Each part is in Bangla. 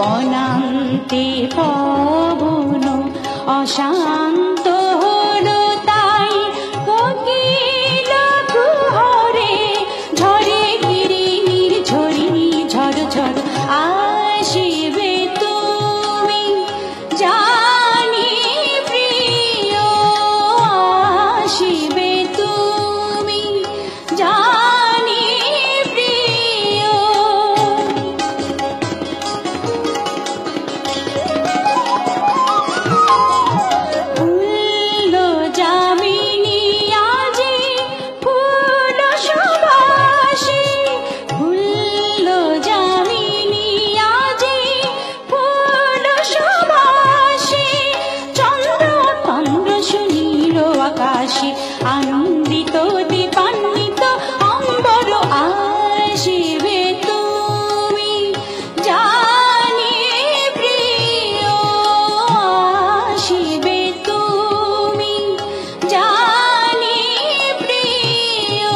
বনান্তে পবন অশান্ত হলো তাই কোকিল প্রহরে ঝরে গিরি নির্ঝরি ঝড় ঝড় আসিবে তুমি জানি প্রিয় আসিবে তুমি জানি প্রিয় ফুল যামিনী আজি ফুল সুবাসী ফুল যামিনী আজি ফুল সুবাসী চন্দ্র তন্দ্র সুনীল আকাশে আনন্দিত দীপান্বিত অম্বর আসিবে তুমি জানি প্রিয় আসিবে তুমি জানি প্রিয়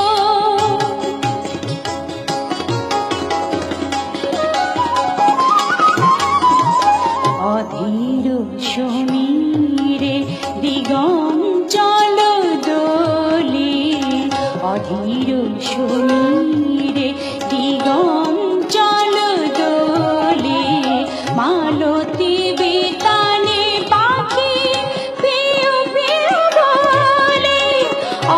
অধীর সমীরে দিগঞ্চল দোলে অধীর সমীরে দিগঞ্চল দোলে মালতী বেতানে পাখি পিউ পিউ বলে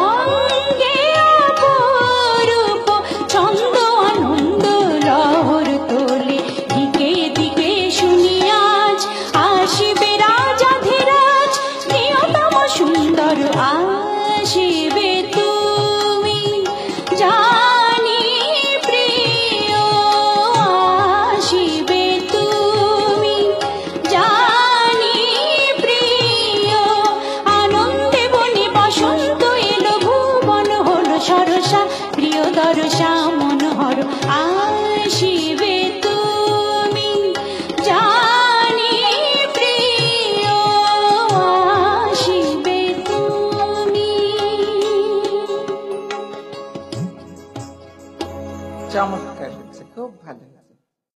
অঙ্গে অপরূপ ছন্দ আনন্দ লহর তোলে দিকে দিকে শুনি আজ আসিবে রাজাধিরাজ প্রিয়তম সুন্দর আসিবে তুমি জানি প্রিয় আসিবে তুমি জানি প্রিয় আনন্দে বনে বসন্ত এলো ভুবন হলো সরসা প্রিয় দরসা মনোহর আসিবে তুমি জানি প্রিয় আসিবে তুমি চমৎকার হচ্ছে, খুব ভালো।